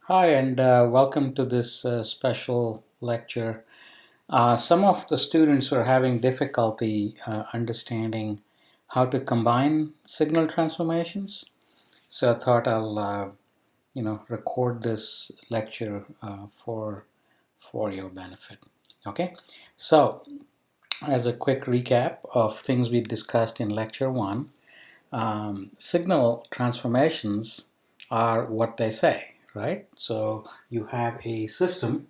Hi, and welcome to this special lecture. Some of the students are having difficulty understanding how to combine signal transformations. So I thought I'll, record this lecture for your benefit. Okay. So as a quick recap of things we discussed in lecture one, signal transformations are what they say, right? So you have a system,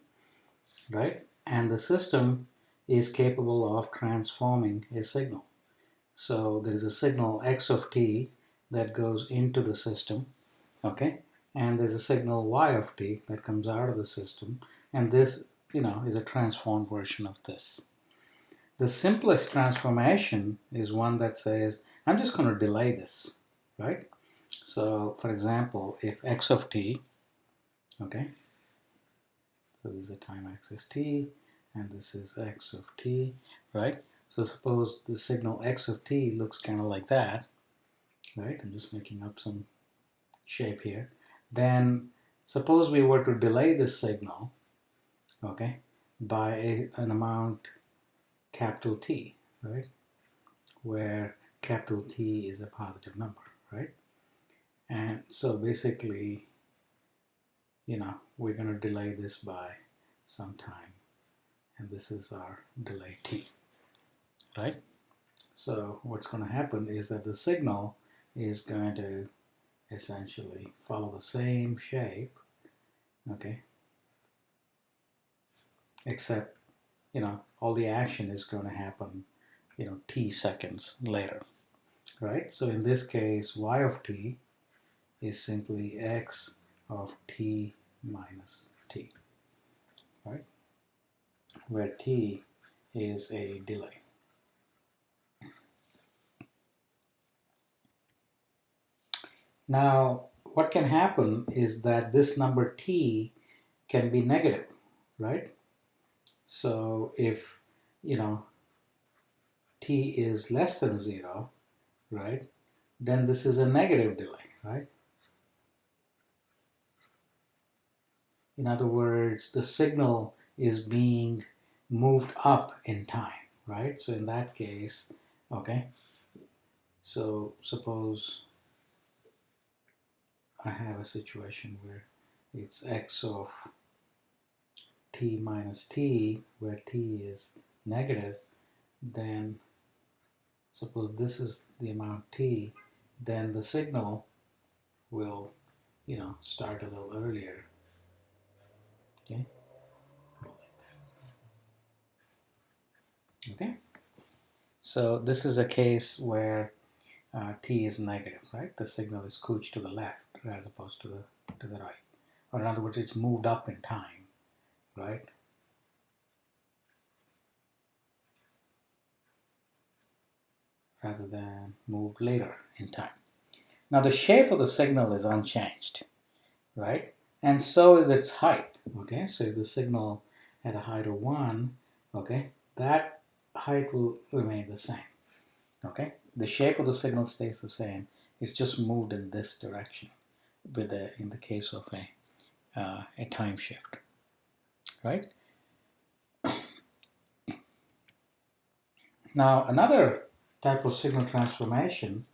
right? And the system is capable of transforming a signal. So there is a signal x of t that goes into the system, okay? And there's a signal y of t that comes out of the system. And this, is a transformed version of this. The simplest transformation is one that says, I'm just going to delay this, right? So for example, if x of t, okay, so this is a time axis t, and this is x of t, right? So suppose the signal x of t looks kind of like that, right? I'm just making up some shape here. Then suppose we were to delay this signal, okay, by an amount capital T, right? Where capital T is a positive number, right? And so basically, we're going to delay this by some time, and this is our delay T, right? So what's going to happen is that the signal is going to essentially follow the same shape, okay, except, all the action is going to happen, T seconds later, right? So in this case, y of t is simply x of t minus t, right? Where t is a delay. Now, what can happen is that this number t can be negative, right? So if, t is less than 0, right, then this is a negative delay, right? In other words, the signal is being moved up in time, right? So in that case, okay, so suppose I have a situation where it's x of t minus t, where t is negative, then suppose this is the amount t, then the signal will, start a little earlier, okay? Okay, so this is a case where t is negative, right? The signal is cooched to the left as opposed to the right, or in other words, it's moved up in time, right? Rather than moved later in time. Now the shape of the signal is unchanged, right? And so is its height, okay? So if the signal at a height of 1, okay, that height will remain the same, okay? The shape of the signal stays the same. It's just moved in this direction in the case of a time shift, right? Now another type of signal transformation,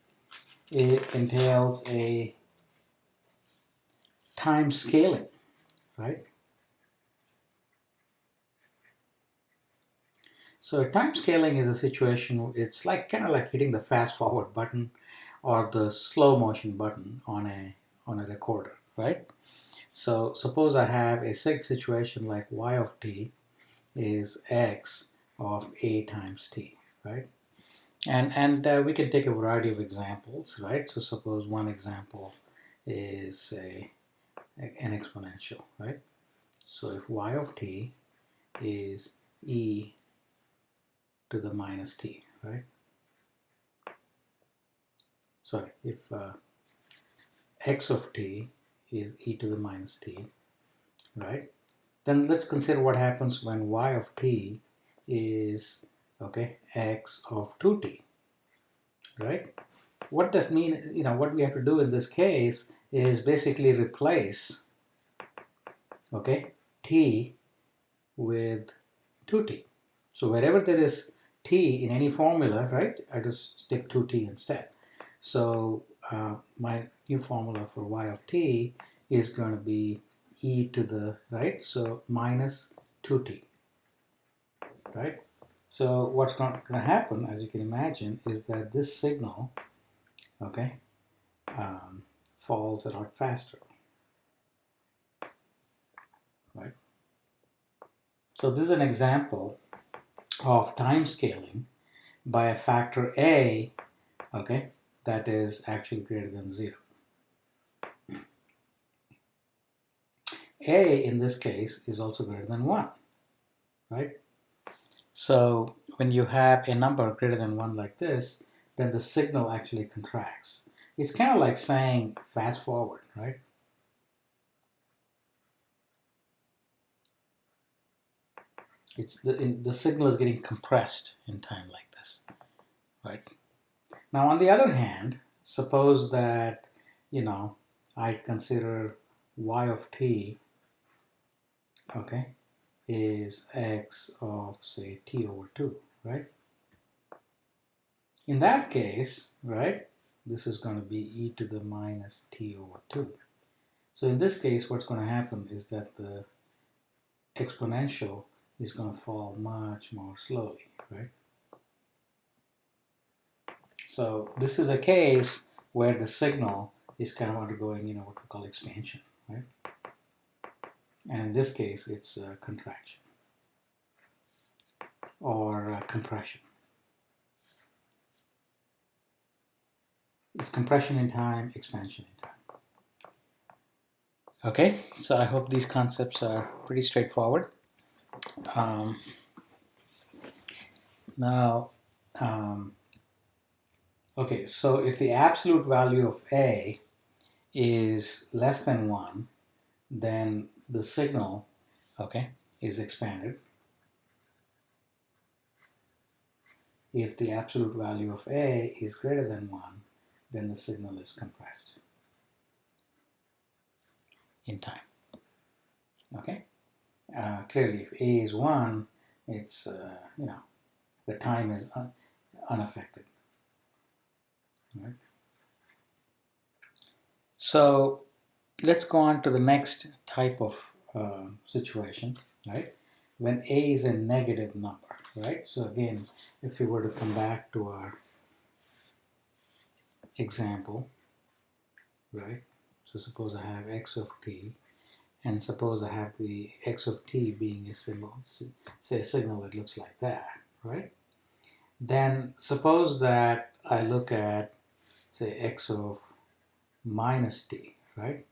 it entails a time scaling, right? So time scaling is a situation, it's like kind of like hitting the fast forward button or the slow motion button on a recorder, right? So suppose I have a situation like y of t is x of a times t, right? And we can take a variety of examples, right? So suppose one example is an exponential, right? So if y of t is e to the minus t, right? Sorry, if x of t is e to the minus t, right? Then let's consider what happens when y of t is, okay, x of 2t, right? What does mean, what we have to do in this case is basically replace, okay, t with 2t. So wherever there is t in any formula, right, I just stick 2t instead. So my new formula for y of t is going to be e to the, right, so minus 2t, right? So what's going to happen, as you can imagine, is that this signal, okay, falls a lot faster, right? So this is an example of time scaling by a factor a, okay, that is actually greater than 0. A in this case is also greater than 1, right? So when you have a number greater than 1 like this, then the signal actually contracts. It's kind of like saying fast forward, right? It's the signal is getting compressed in time like this, right? Now on the other hand, suppose that, I consider y of t, okay, is x of, say, t over 2, right? In that case, right, this is going to be e to the minus t over 2. So in this case, what's going to happen is that the exponential is going to fall much more slowly, right? So this is a case where the signal is kind of undergoing, what we call expansion, right? And in this case, it's contraction or compression. It's compression in time, expansion in time. Okay, so I hope these concepts are pretty straightforward. Um, now, okay, so if the absolute value of A is less than 1, then the signal, okay, is expanded. If the absolute value of A is greater than 1, then the signal is compressed in time. Okay? Clearly, if A is 1, it's, the time is unaffected. Right? So let's go on to the next type of situation, right? When A is a negative number, right? So again, if we were to come back to our example, right? So suppose I have x of t, and suppose I have the x of t being a symbol, say a signal that looks like that, right? Then suppose that I look at, say, x of minus t, right?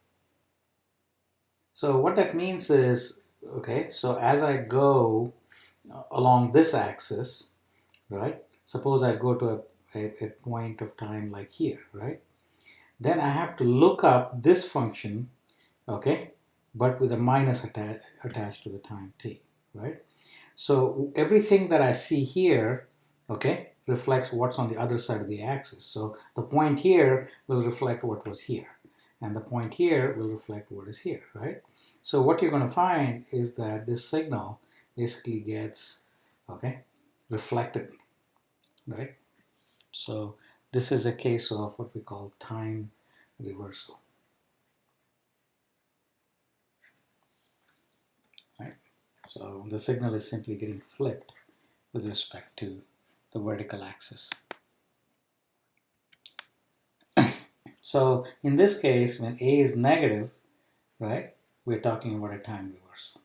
So what that means is, okay, so as I go along this axis, right? Suppose I go to a point of time like here, right? Then I have to look up this function, okay, but with a minus attached to the time t, right? So everything that I see here, okay, reflects what's on the other side of the axis. So the point here will reflect what was here, and the point here will reflect what is here, right? So what you're going to find is that this signal basically gets, okay, reflected, right? So this is a case of what we call time reversal, right? So the signal is simply getting flipped with respect to the vertical axis. So in this case, when A is negative, right, we're talking about a time reversal.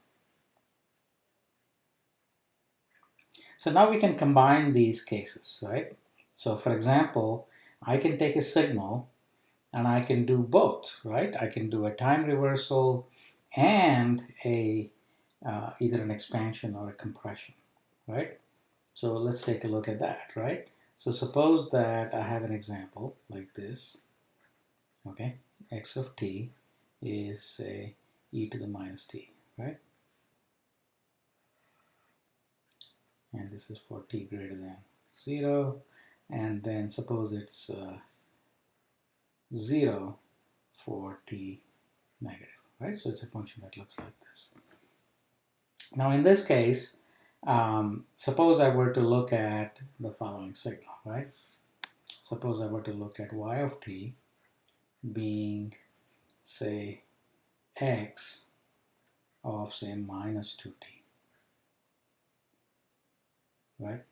So now we can combine these cases, right? So for example, I can take a signal and I can do both, right? I can do a time reversal and a either an expansion or a compression, right? So let's take a look at that, right? So suppose that I have an example like this, okay? X of t is, say, e to the minus t, right? And this is for t greater than 0. And then suppose it's 0 for t negative, right? right? So it's a function that looks like this. Now in this case, suppose I were to look at the following signal, right? Suppose I were to look at y of t being, say, x of, say, minus 2t, right?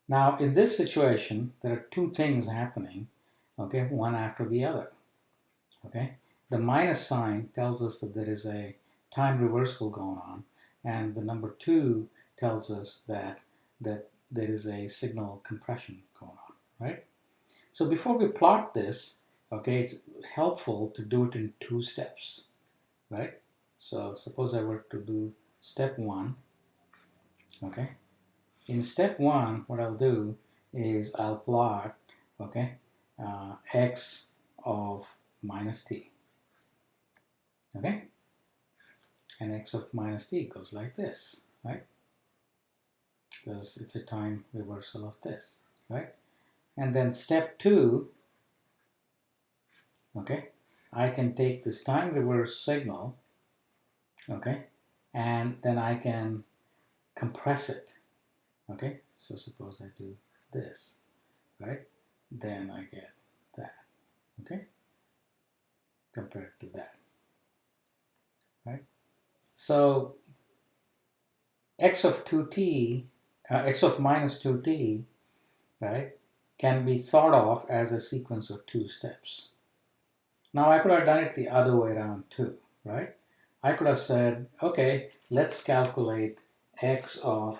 Now, in this situation, there are two things happening, okay, one after the other, okay? The minus sign tells us that there is a time reversal going on, and the number 2 tells us that there is a signal compression going on, right? So before we plot this, okay, it's helpful to do it in 2 steps, right? So suppose I were to do step 1, okay? In step 1, what I'll do is I'll plot, okay, x of minus t, okay? And x of minus t goes like this, right? Because it's a time reversal of this, right? And then step 2, okay, I can take this time reverse signal, okay, and then I can compress it, okay? So suppose I do this, right? Then I get that, okay, compared to that, right? So x of 2t, x of minus 2t, right, can be thought of as a sequence of 2 steps. Now I could have done it the other way around too, right? I could have said, okay, let's calculate x of,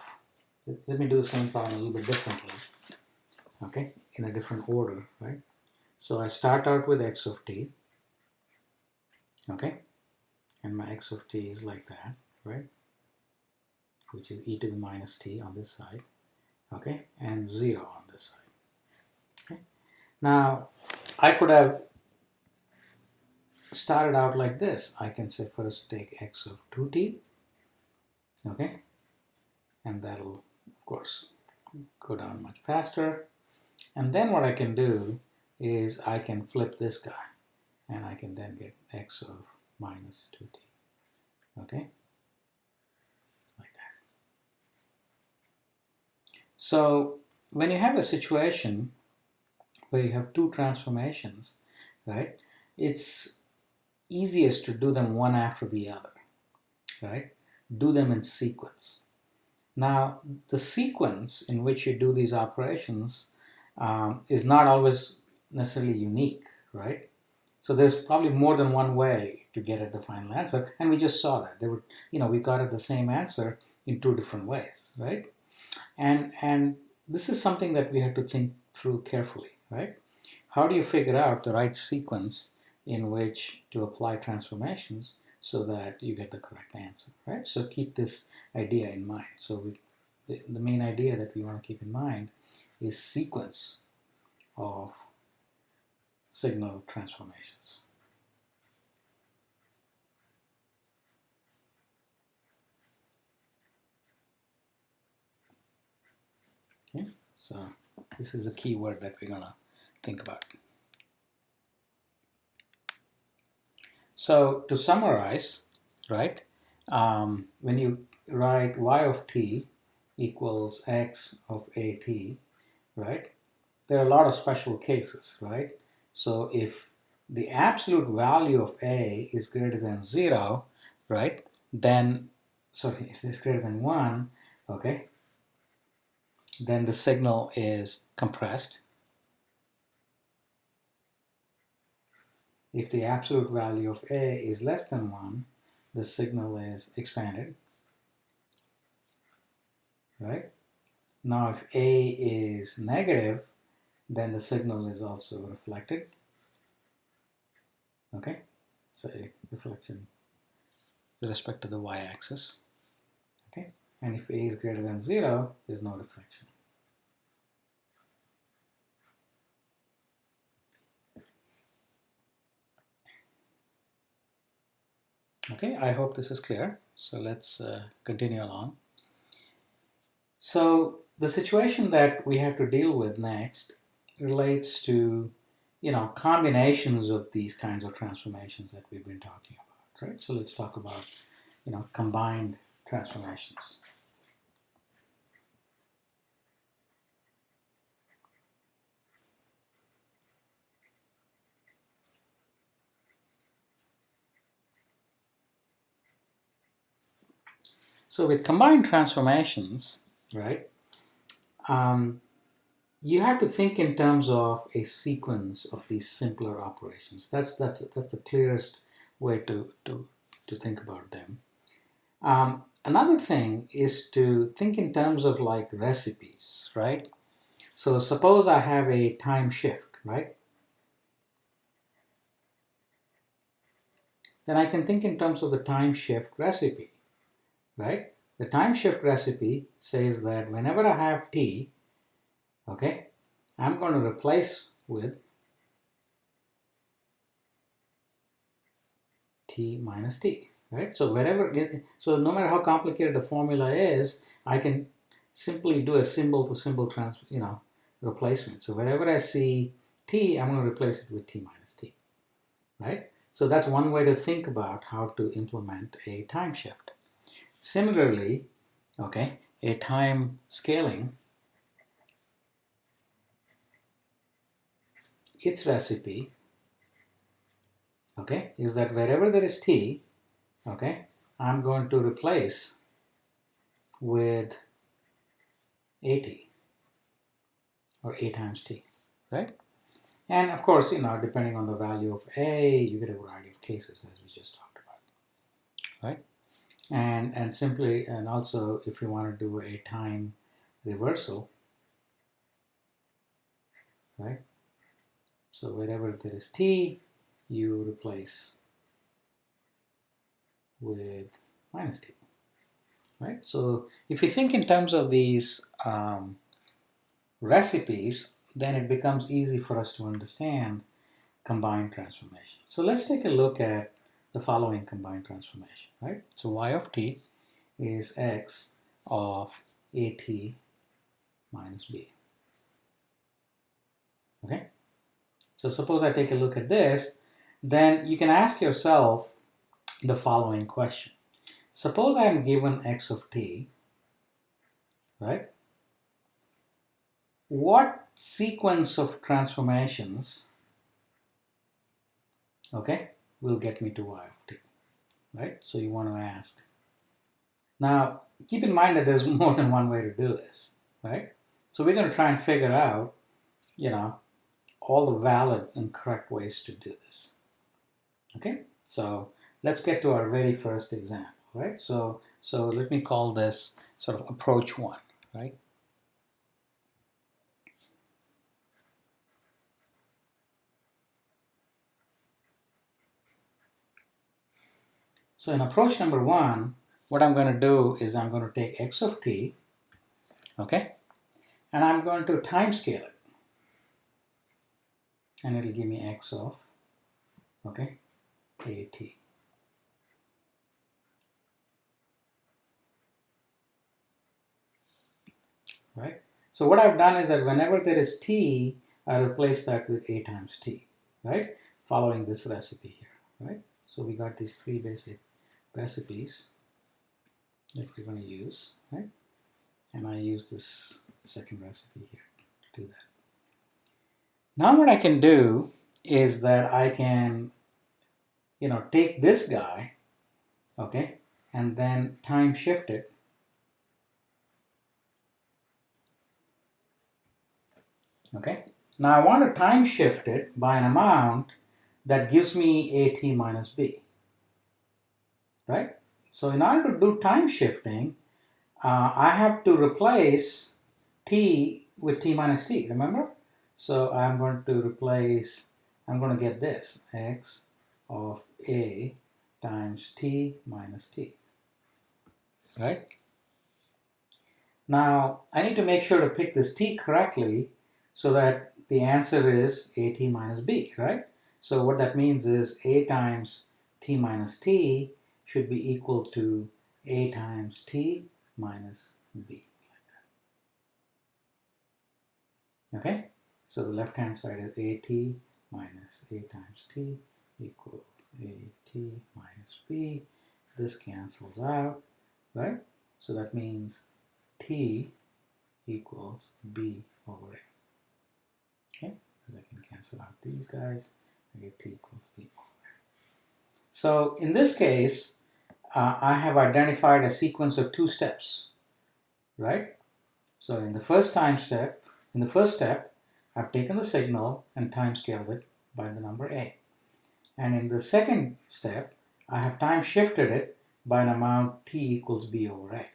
let me do the same problem a little bit differently, okay, in a different order, right? So I start out with x of t, okay, and my x of t is like that, right, which is e to the minus t on this side, okay, and 0 on this side, okay. Now I could have started out like this. I can say first take x of 2t, okay, and that'll of course go down much faster. And then what I can do is I can flip this guy, and I can then get x of minus 2t, okay, like that. So when you have a situation where you have 2 transformations, right, it's easiest to do them one after the other, right? Do them in sequence. Now, the sequence in which you do these operations is not always necessarily unique, right? So there's probably more than one way to get at the final answer, and we just saw that. We got at the same answer in 2 different ways, right? And this is something that we have to think through carefully, right? How do you figure out the right sequence in which to apply transformations so that you get the correct answer, right? So keep this idea in mind. So the main idea that we want to keep in mind is sequence of signal transformations. Okay, so this is a key word that we're going to think about. So to summarize, right, when you write y of t equals x of at, right, there are a lot of special cases, right? So if the absolute value of a is greater than 0, right, then, sorry, if it's greater than 1, okay, then the signal is compressed. If the absolute value of a is less than 1, the signal is expanded, right? Now if a is negative, then the signal is also reflected, okay? So reflection with respect to the y-axis, okay? And if a is greater than 0, there's no reflection. Okay, I hope this is clear. So let's continue along. So the situation that we have to deal with next relates to, combinations of these kinds of transformations that we've been talking about. right? So let's talk about, combined transformations. So with combined transformations, right, um, you have to think in terms of a sequence of these simpler operations. That's the clearest way to think about them. Another thing is to think in terms of like recipes, right? So suppose I have a time shift, right? Then I can think in terms of the time shift recipe, right? The time shift recipe says that whenever I have t, okay, I'm going to replace with t minus t, right? So so no matter how complicated the formula is, I can simply do a symbol to symbol replacement. So wherever I see t, I'm going to replace it with t minus t, right? So that's one way to think about how to implement a time shift. Similarly, okay, a time scaling, its recipe, okay, is that wherever there is t, okay, I'm going to replace with at or a times t, right? And of course, depending on the value of a, you get a variety of cases as we just talked about, right? And also if you want to do a time reversal, right? So wherever there is t, you replace with minus t, right? So if you think in terms of these recipes, then it becomes easy for us to understand combined transformation. So let's take a look at the following combined transformation, right? So y of t is x of at minus b. Okay? So suppose I take a look at this, then you can ask yourself the following question. Suppose I am given x of t, right? What sequence of transformations, okay, will get me to y of t, right? So you want to ask. Now, keep in mind that there's more than one way to do this, right? So we're going to try and figure out, all the valid and correct ways to do this. Okay, so let's get to our very first example, right? So let me call this sort of approach one, right? So in approach number one, what I'm going to do is I'm going to take x of t, okay, and I'm going to time scale it, and it'll give me x of, okay, at. Right? So what I've done is that whenever there is t, I replace that with a times t, right? Following this recipe here, right? So we got these three basic recipes that we're going to use, right? And I use this second recipe here to do that. Now what I can do is that I can, take this guy, okay, and then time shift it. Okay. Now I want to time shift it by an amount that gives me at minus b, right? So in order to do time shifting, I have to replace t with t minus t, remember? So I'm going to get this, x of a times t minus t, right? Now, I need to make sure to pick this t correctly so that the answer is at minus b, right? So what that means is a times t minus t should be equal to a times t minus b. Okay? So the left-hand side is at minus a times t equals at minus minus b. This cancels out, right? So that means t equals b over a. Okay, because I can cancel out these guys. I get t equals b over a. So in this case, I have identified a sequence of 2 steps, right? So in the first step, I've taken the signal and time scaled it by the number a. And in the second step, I have time shifted it by an amount t equals b over a.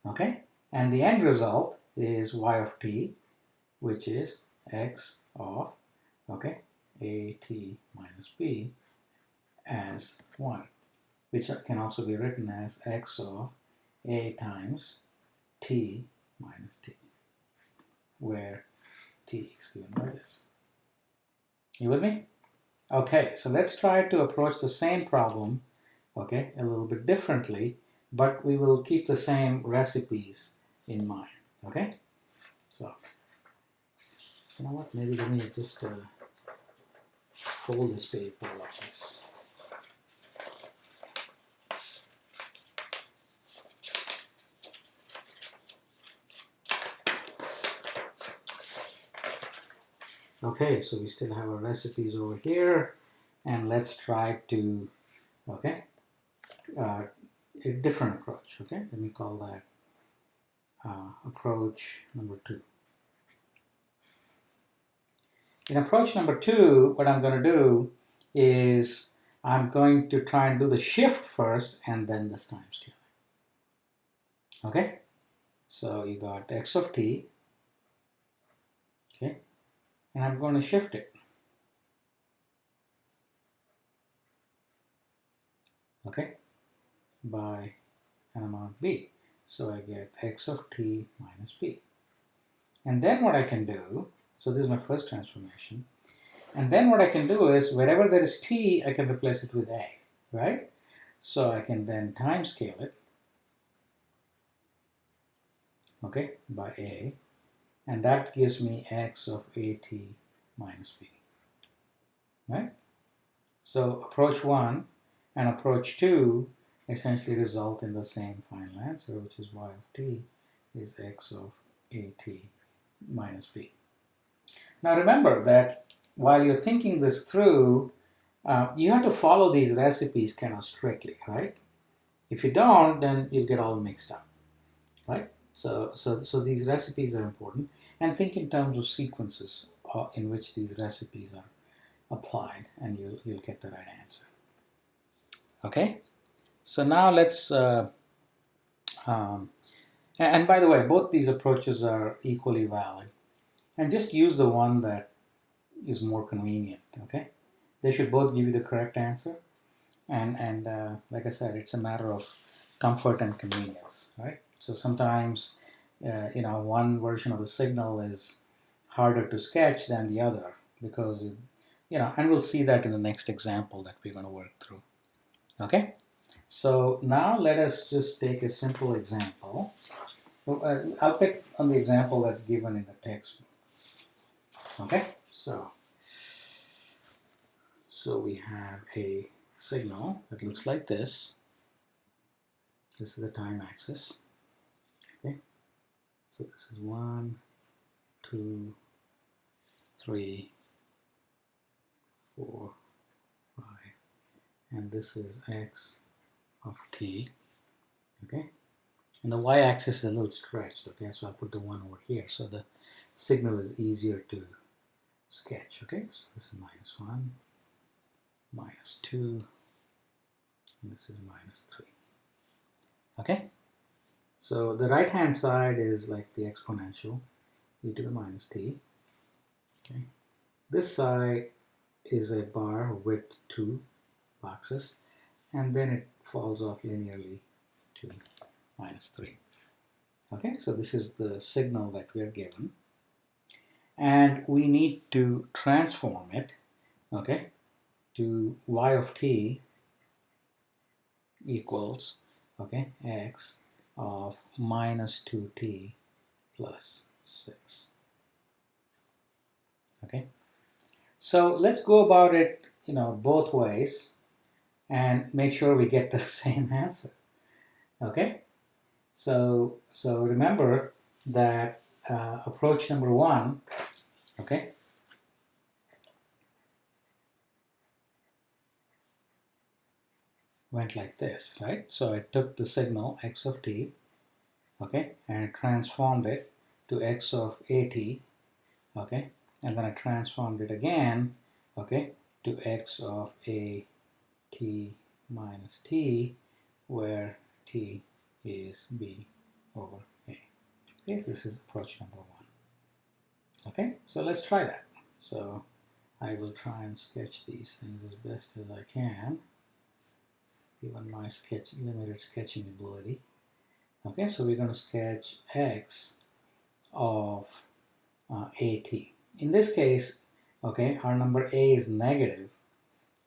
Okay? And the end result is y of t, which is x of, okay, a t minus b as 1, which can also be written as x of a times t minus t, where t is given by this. You with me? Okay, so let's try to approach the same problem, okay, a little bit differently, but we will keep the same recipes in mind, okay? So, you know what, maybe let me just fold this paper like this. Okay, so we still have our recipes over here, and let's try to, okay, a different approach, okay? Let me call that approach number 2. In approach number 2, what I'm going to do is I'm going to try and do the shift first and then this time scaling. Okay? So you got x of t, okay? And I'm going to shift it. Okay? By an amount b. So I get x of t minus b. And then what I can do, so this is my first transformation, and then what I can do is wherever there is t, I can replace it with a, right? So I can then time scale it, okay, by a, and that gives me x of at minus b, right? So approach 1 and approach 2 essentially result in the same final answer, which is y of t is x of at minus b. Now remember that while you're thinking this through, you have to follow these recipes kind of strictly, right? If you don't, then you'll get all mixed up, right? So these recipes are important, and think in terms of sequences in which these recipes are applied, and you'll get the right answer. Okay, so now let's and by the way, both these approaches are equally valid, and just use the one that is more convenient. Okay, they should both give you the correct answer, and like I said, it's a matter of comfort and convenience, right? So sometimes one version of the signal is harder to sketch than the other because and we'll see that in the next example that we're going to work through. Okay, so now let us just take a simple example. I'll pick on the example that's given in the textbook. Okay, so we have a signal that looks like this. This is the time axis. Okay, so this is 1, 2, 3, 4, 5, and this is x of t. Okay, and the y-axis is a little stretched. Okay, so I'll put the 1 over here so the signal is easier to sketch. Okay, so this is -1, -2, and this is -3. Okay, so the right hand side is like the exponential e to the minus t. Okay, this side is a bar with 2 boxes, and then it falls off linearly to -3. Okay, so this is the signal that we are given, and we need to transform it, okay, to y of t equals, okay, x of -2t plus 6. Okay, so let's go about it, both ways, and make sure we get the same answer. Okay, so remember that approach number one, okay, went like this, right? So I took the signal x of t, okay, and transformed it to x of at, okay, and then I transformed it again, okay, to x of a t minus t, where t is b over a. Okay, this is approach number one. Okay, so let's try that. So I will try and sketch these things as best as I can, given my limited sketching ability. Okay, so we're going to sketch x of at. In this case, okay, our number a is negative,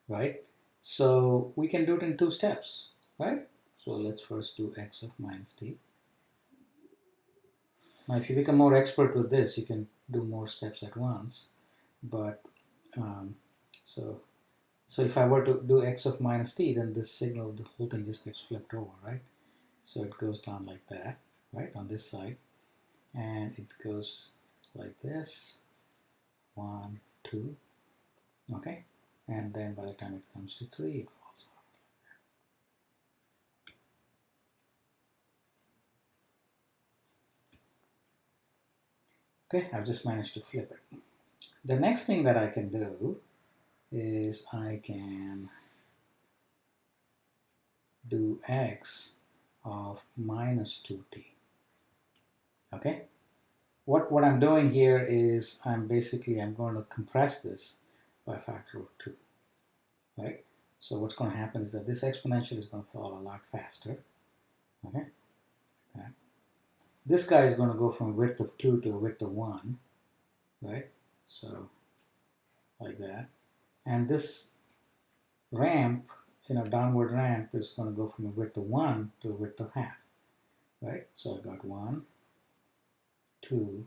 right? So we can do it in two steps, right? So let's first do x of minus t. Now, if you become more expert with this, you can do more steps at once. But so if I were to do x of minus t, then this signal, the whole thing just gets flipped over, right? So it goes down like that, right, on this side, and it goes like this, 1, 2, okay, and then by the time it comes to 3, it falls off. Okay, I've just managed to flip it. The next thing that I can do is I can do x of minus 2t. Okay, what I'm doing here is I'm going to compress this by a factor of 2, right? So what's going to happen is that this exponential is going to fall a lot faster. Okay, okay. This guy is going to go from a width of 2 to a width of 1, right? So like that. And this ramp, downward ramp is going to go from a width of 1 to a width of half, right? So I got 1, 2,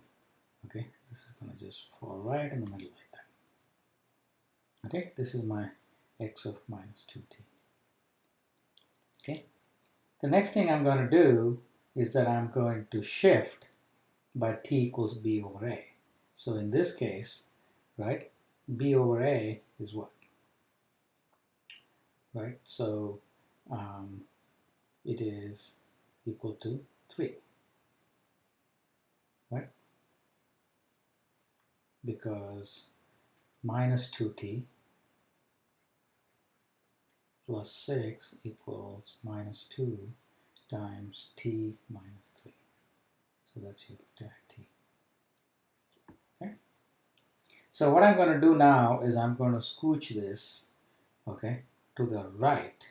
okay, this is going to just fall right in the middle like that. Okay, this is my x of minus 2t. Okay, the next thing I'm going to do is that I'm going to shift by t equals b over a. So in this case, right, b over a is what? Right, so it is equal to 3, right? Because minus 2t plus 6 equals minus 2 times t minus 3. So that's equal to t. Okay. So what I'm going to do now is I'm going to scooch this, okay, to the right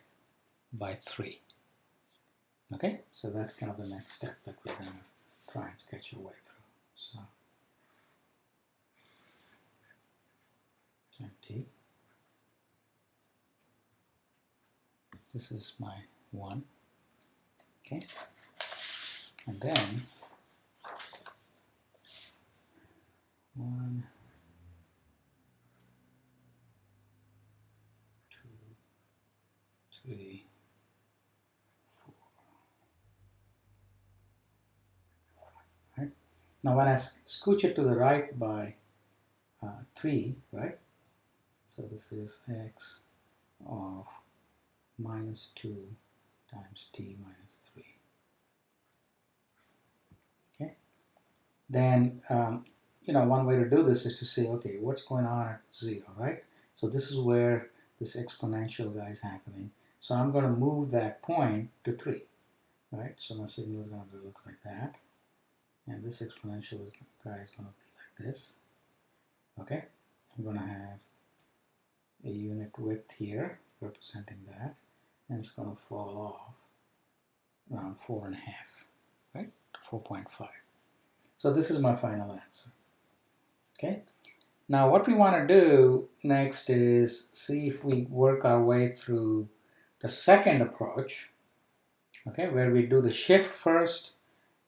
by 3. Okay, so that's kind of the next step that we're going to try and sketch our way through. So, t. This is my 1. Okay, and then 1, 2, 3, 4. Right? Now when I scooch it to the right by 3, right? So this is x of minus 2 times t minus 3. Okay. Then, one way to do this is to say, okay, what's going on at 0, right? So this is where this exponential guy is happening. So I'm going to move that point to 3, right? So my signal is going to look like that. And this exponential guy is going to be like this. Okay? I'm going to have a unit width here representing that. And it's going to fall off around 4.5, right? 4.5. So this is my final answer. Okay? Now what we want to do next is see if we work our way through the second approach, okay, where we do the shift first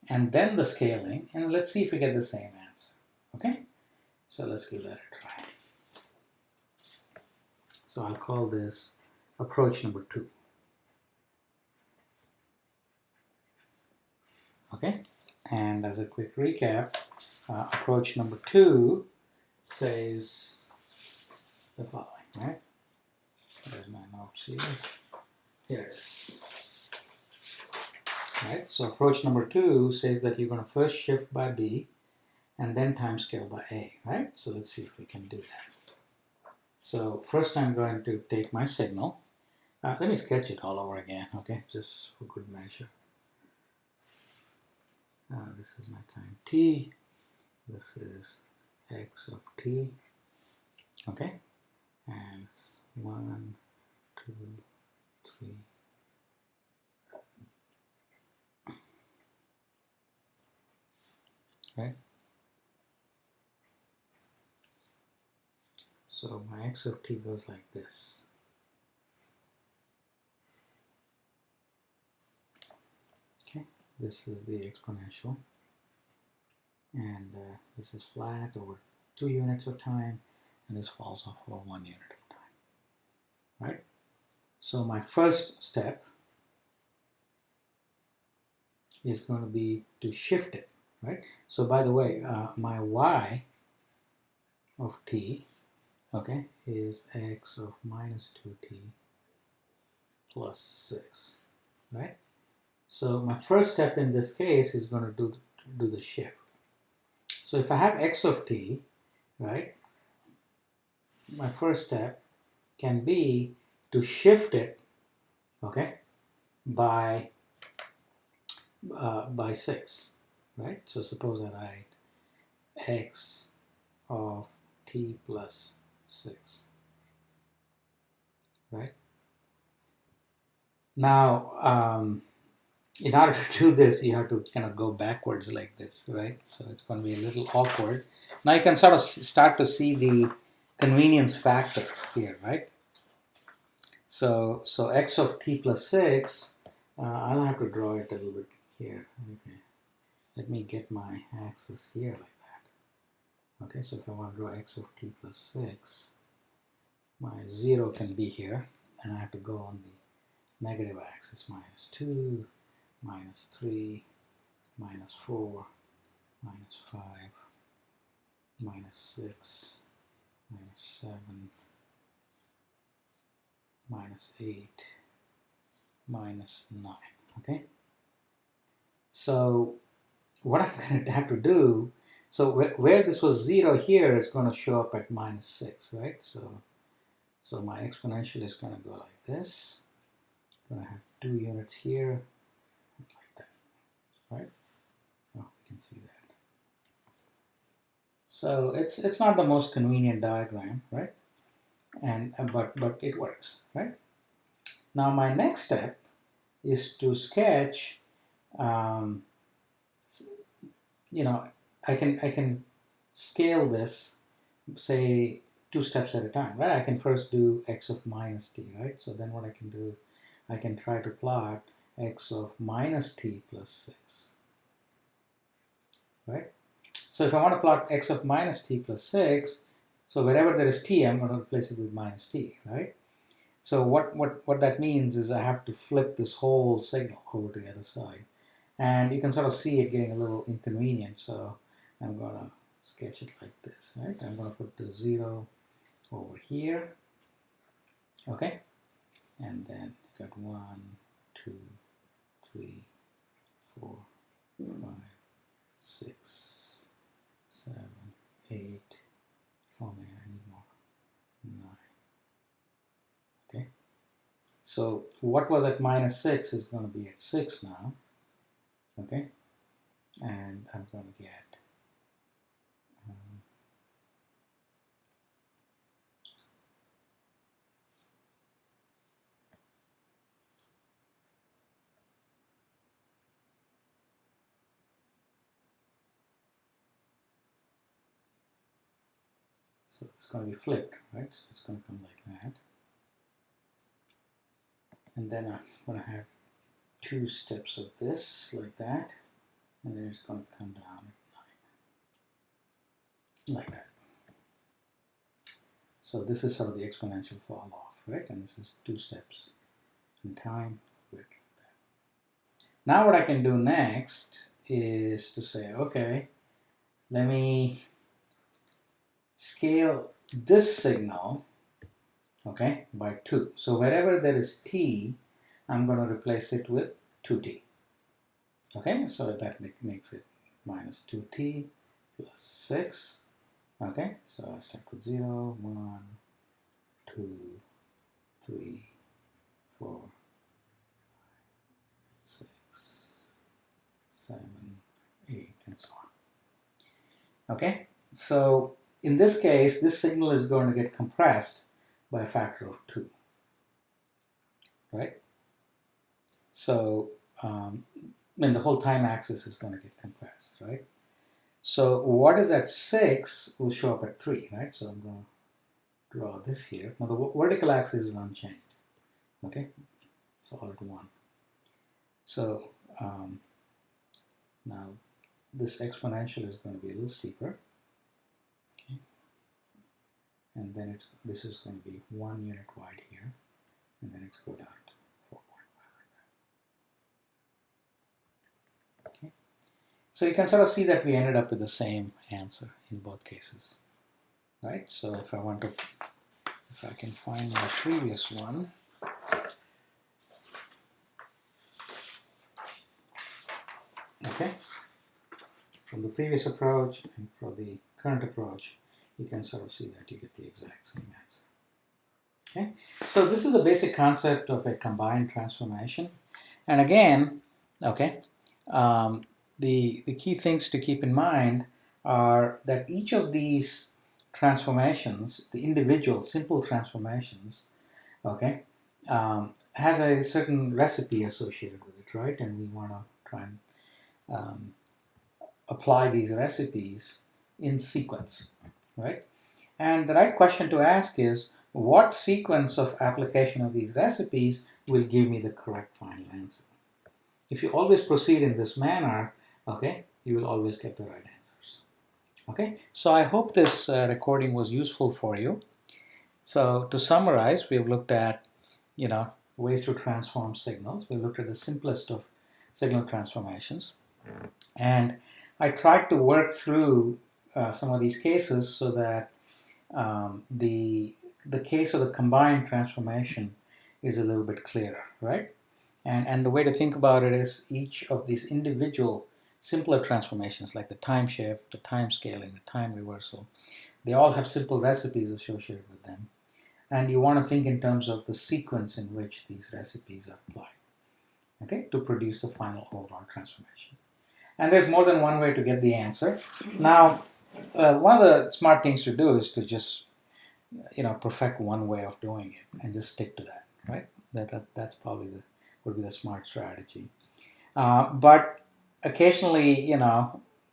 and then the scaling, and let's see if we get the same answer. Okay? So let's give that a try. So I'll call this approach number 2. Okay, and as a quick recap, approach number 2 says the following, right? There's my notes here. Here it is. Right, so approach number 2 says that you're going to first shift by B and then timescale by A, right? So let's see if we can do that. So first I'm going to take my signal. Let me sketch it all over again, okay, just for good measure. This is my time t, this is x of t, okay, and 1, 2, 3, right? So my x of t goes like this. Okay, this is the exponential, and this is flat over 2 units of time, and this falls off over 1 unit of time, right? So my first step is going to be to shift it, right? So by the way, my y of t, okay, is x of minus 2t plus 6, right? So my first step in this case is going to do the shift. So if I have x of t, right, my first step can be to shift it, okay, by 6, right? So suppose I write x of t plus 6, right? Now, in order to do this, you have to kind of go backwards like this, right? So it's going to be a little awkward. Now you can sort of start to see the convenience factor here, right? So x of t plus 6, I'll have to draw it a little bit here. Okay. Let me get my axis here like that. Okay, so if I want to draw x of t plus 6, my 0 can be here, and I have to go on the negative axis, minus 2, minus 3, minus 4, minus 5, minus 6, minus 7, minus 8, minus 9, okay? So what I'm going to have to do, so where this was 0 here is going to show up at minus 6, right? So my exponential is going to go like this. I'm going to have 2 units here, like that, right? Oh, you can see that. So it's not the most convenient diagram, right? And but it works, right? Now my next step is to sketch. You know, I can scale this, say 2 steps at a time, right? I can first do x of minus t, right? So then what I can do is I can try to plot x of minus t plus 6, right? So if I want to plot x of minus t plus 6, so wherever there is t, I'm going to replace it with minus t, right? So what that means is I have to flip this whole signal over to the other side. And you can sort of see it getting a little inconvenient, so I'm going to sketch it like this, right? I'm going to put the 0 over here, okay? And then you got 1, 2, 3, 4, 5, 6, 7, 8, oh man, I need more, 9, okay? So what was at minus 6 is going to be at 6 now, okay? And I'm going to get so it's going to be flipped, right? So it's going to come like that. And then I'm going to have 2 steps of this, like that. And then it's going to come down like that. So this is sort of the exponential fall off, right? And this is 2 steps in time, width. Now what I can do next is to say, okay, let me scale this signal, okay, by 2. So wherever there is t, I'm going to replace it with 2t. Okay, so that makes it minus 2t plus 6. Okay, so I start with 0, 1, 2, 3, 4, 6, 7, 8, and so on. Okay, so in this case, this signal is going to get compressed by a factor of 2, right? So then the whole time axis is going to get compressed, right? So what is at 6 will show up at 3, right? So I'm going to draw this here. Now the vertical axis is unchanged, okay? It's all at 1. So now this exponential is going to be a little steeper, okay? And then this is going to be 1 unit wide here, and then it's go down to 4.5 like that. Okay, so you can sort of see that we ended up with the same answer in both cases, right? So if I can find my previous one. Okay, from the previous approach and for the current approach, you can sort of see that you get the exact same answer. Okay, so this is the basic concept of a combined transformation. And again, okay, the key things to keep in mind are that each of these transformations, the individual simple transformations, okay, has a certain recipe associated with it, right? And we want to try and apply these recipes in sequence, right? And the right question to ask is, what sequence of application of these recipes will give me the correct final answer? If you always proceed in this manner, okay, you will always get the right answers. Okay, so I hope this recording was useful for you. So to summarize, we've looked at, ways to transform signals. We looked at the simplest of signal transformations. And I tried to work through some of these cases so that the case of the combined transformation is a little bit clearer, right? And the way to think about it is each of these individual simpler transformations, like the time shift, the time scaling, the time reversal, they all have simple recipes associated with them. And you want to think in terms of the sequence in which these recipes are applied, okay, to produce the final overall transformation. And there's more than one way to get the answer. Now, one of the smart things to do is to just, perfect one way of doing it and just stick to that, right? That's probably would be the smart strategy. But occasionally,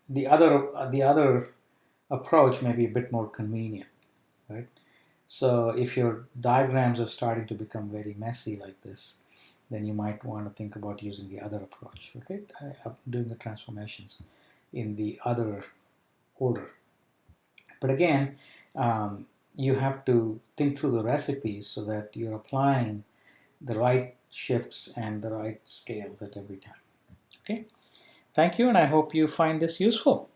the other approach may be a bit more convenient, right? So if your diagrams are starting to become very messy like this, then you might want to think about using the other approach, okay? Doing the transformations in the other order. But again, you have to think through the recipes so that you're applying the right shifts and the right scales at every time. Okay, thank you, and I hope you find this useful.